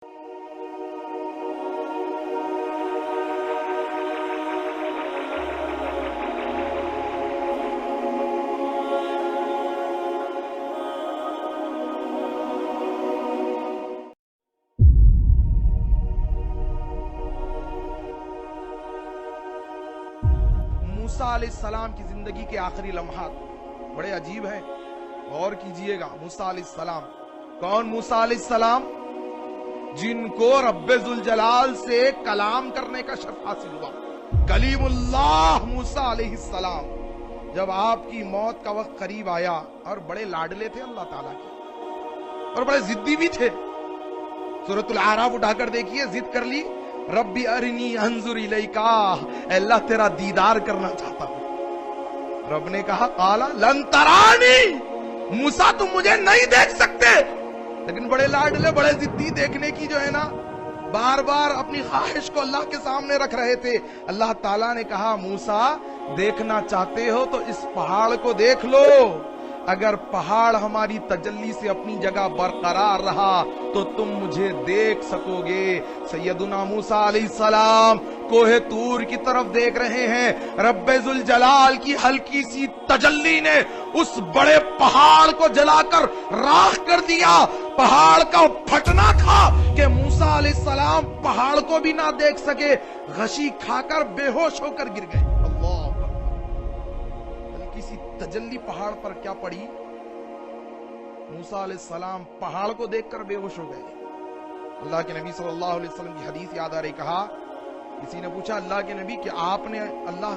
موسیٰ علیہ السلام کی زندگی کے آخری لمحات بڑے عجیب ہیں، غور کیجئے گا۔ موسیٰ علیہ السلام کون؟ موسیٰ علیہ السلام جن کو رب ذوالجلال سے کلام کرنے کا شرف حاصل ہوا، کلیم اللہ موسیٰ علیہ السلام۔ جب آپ کی موت کا وقت قریب آیا، اور بڑے لاڈلے تھے اللہ تعالیٰ کے، اور بڑے ضدی بھی تھے۔ سورۃ الاعراف اٹھا کر دیکھیے، ضد کر لی، ربی ارنی انظر الیکا، اے اللہ تیرا دیدار کرنا چاہتا ہوں۔ رب نے کہا قال لن ترانی، موسیٰ تم مجھے نہیں دیکھ سکتے۔ لیکن بڑے لاڈلے، بڑے ضدی، دیکھنے کی جو ہے نا بار بار اپنی خواہش کو اللہ کے سامنے رکھ رہے تھے۔ اللہ تعالیٰ نے کہا موسیٰ دیکھنا چاہتے ہو تو اس پہاڑ کو دیکھ لو، اگر پہاڑ ہماری تجلی سے اپنی جگہ برقرار رہا تو تم مجھے دیکھ سکو گے۔ سیدنا موسیٰ علیہ السلام کوہ طور کی طرف دیکھ رہے ہیں، رب ذوالجلال کی ہلکی سی تجلی نے اس بڑے پہاڑ کو جلا کر راکھ کر دیا۔ پہاڑ کا پھٹنا تھا کہ موسیٰ علیہ السلام پہاڑ کو بھی نہ دیکھ سکے، غشی کھا کر بے ہوش ہو کر گر گئے۔ اللہ کسی تجلی پہاڑ پر کیا پڑی، موسیٰ علیہ السلام پہاڑ کو دیکھ کر بے ہوش ہو گئے۔ اللہ کے نبی صلی اللہ علیہ وسلم کی حدیث یاد آ رہی، کہا کسی نے پوچھا اللہ کے نبی کہ آپ نے اللہ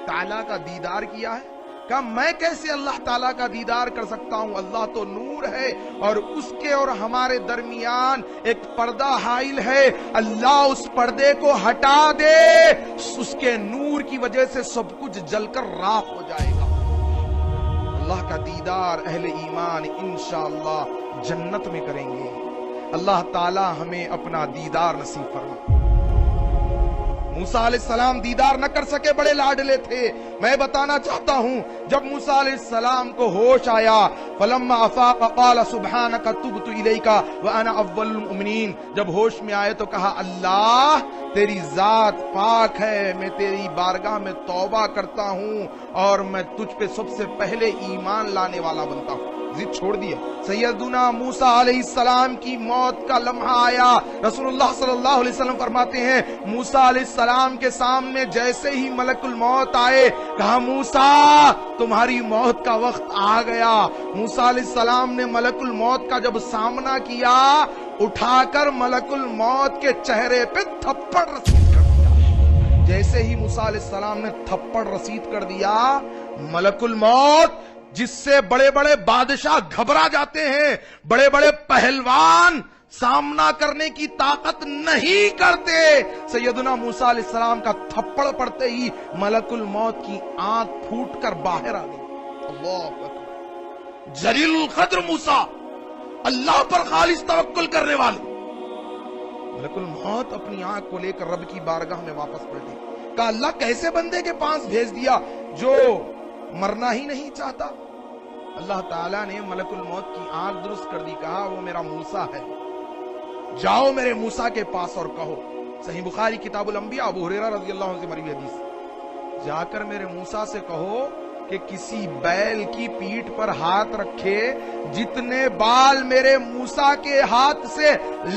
تعالیٰ کا دیدار کیا ہے؟ کہا میں کیسے اللہ تعالیٰ کا دیدار کر سکتا ہوں، اللہ تو نور ہے اور اس کے اور ہمارے درمیان ایک پردہ حائل ہے، اللہ اس پردے کو ہٹا دے، اس کے نور کی وجہ سے سب کچھ جل کر راکھ ہو جائے گا۔ اللہ کا دیدار اہل ایمان انشاءاللہ جنت میں کریں گے۔ اللہ تعالی ہمیں اپنا دیدار نصیب فرمائے۔ موسیٰ علیہ السلام دیدار نہ کر سکے، بڑے لاڈلے تھے۔ میں بتانا چاہتا ہوں جب موسیٰ علیہ السلام کو ہوش آیا، فلما افاق قال سبحانک تبت الیک وانا اول المؤمنین، جب ہوش میں آئے تو کہا اللہ تیری ذات پاک ہے، میں تیری بارگاہ میں توبہ کرتا ہوں اور میں تجھ پہ سب سے پہلے ایمان لانے والا بنتا ہوں۔ ضد چھوڑ دیا۔ سیدنا موسیٰ علیہ السلام کی موت کا لمحہ آیا، رسول اللہ صلی اللہ علیہ وسلم فرماتے ہیں موسیٰ علیہ السلام کے سامنے جیسے ہی ملک الموت آئے، کہا موسیٰ تمہاری موت کا وقت آ گیا۔ موسیٰ علیہ السلام نے ملک الموت کا جب سامنا کیا، اٹھا کر ملک الموت کے چہرے پہ تھپڑ رسید کر دیا۔ جیسے ہی موسیٰ علیہ السلام نے تھپڑ رسید کر دیا، ملک الموت جس سے بڑے بڑے بادشاہ گھبرا جاتے ہیں، بڑے بڑے پہلوان سامنا کرنے کی طاقت نہیں کرتے، سیدنا موسیٰ علیہ السلام کا تھپڑ پڑتے ہی ملک الموت کی آنکھ پھوٹ کر باہر آ گئی۔ اللہ اکبر، جلیل القدر موسیٰ، اللہ پر خالص توکل کرنے والے۔ ملک الموت اپنی آنکھ کو لے کر رب کی بارگاہ میں واپس پلٹے، کہا اللہ کیسے بندے کے پاس بھیج دیا جو مرنا ہی نہیں چاہتا۔ اللہ تعالیٰ نے ملک الموت کی آنکھ درست کر دی، کہا وہ میرا موسیٰ ہے، جاؤ میرے موسیٰ کے پاس اور کہو، صحیح بخاری کتاب الانبیاء ابو ہریرہ رضی اللہ عنہ سے مروی حدیث، جا کر میرے موسیٰ سے کہو کہ کسی بیل کی پیٹھ پر ہاتھ رکھے، جتنے بال میرے موسیٰ کے ہاتھ سے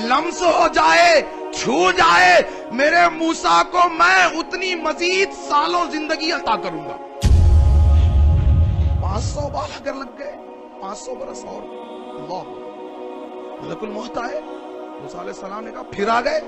لمس ہو جائے، چھو جائے، میرے موسیٰ کو میں اتنی مزید سالوں زندگی عطا کروں گا۔ 500 بال اگر لگ گئے، 500 برس اور اللہ۔ ملک الموت آئے، موسیٰ علیہ السلام نے کہا پھر آ گئے،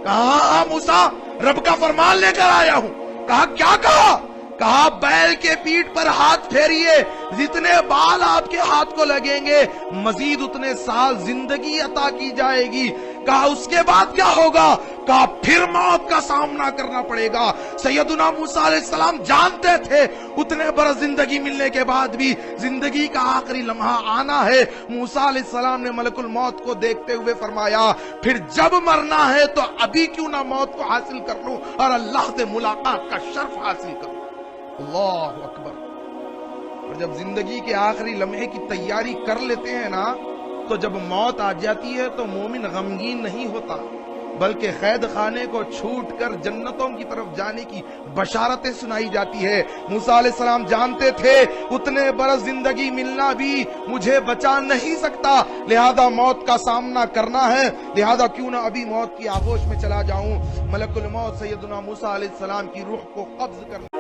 کہا موسیٰ رب کا فرمان لے کر آیا ہوں۔ کہا کیا کہا؟ کہا بیل کے پیٹھ پر ہاتھ پھیریے، جتنے بال آپ کے ہاتھ کو لگیں گے مزید اتنے سال زندگی عطا کی جائے گی۔ کہا اس کے بعد کیا ہوگا؟ کہا پھر موت کا سامنا کرنا پڑے گا۔ سیدنا موسیٰ علیہ السلام جانتے تھے اتنے برس زندگی ملنے کے بعد بھی زندگی کا آخری لمحہ آنا ہے۔ موسیٰ علیہ السلام نے ملک الموت کو دیکھتے ہوئے فرمایا پھر جب مرنا ہے تو ابھی کیوں نہ موت کو حاصل کر لوں اور اللہ سے ملاقات کا شرف حاصل کروں۔ اللہ اکبر۔ اور جب زندگی کے آخری لمحے کی تیاری کر لیتے ہیں نا تو جب موت آ جاتی ہے تو مومن غمگین نہیں ہوتا، بلکہ قید خانے کو چھوٹ کر جنتوں کی طرف جانے کی بشارتیں سنائی جاتی ہے۔ موسیٰ علیہ السلام جانتے تھے اتنے برس زندگی ملنا بھی مجھے بچا نہیں سکتا، لہذا موت کا سامنا کرنا ہے، لہذا کیوں نہ ابھی موت کی آغوش میں چلا جاؤں۔ ملک الموت سیدنا موسیٰ علیہ السلام کی روح کو قبض کرنا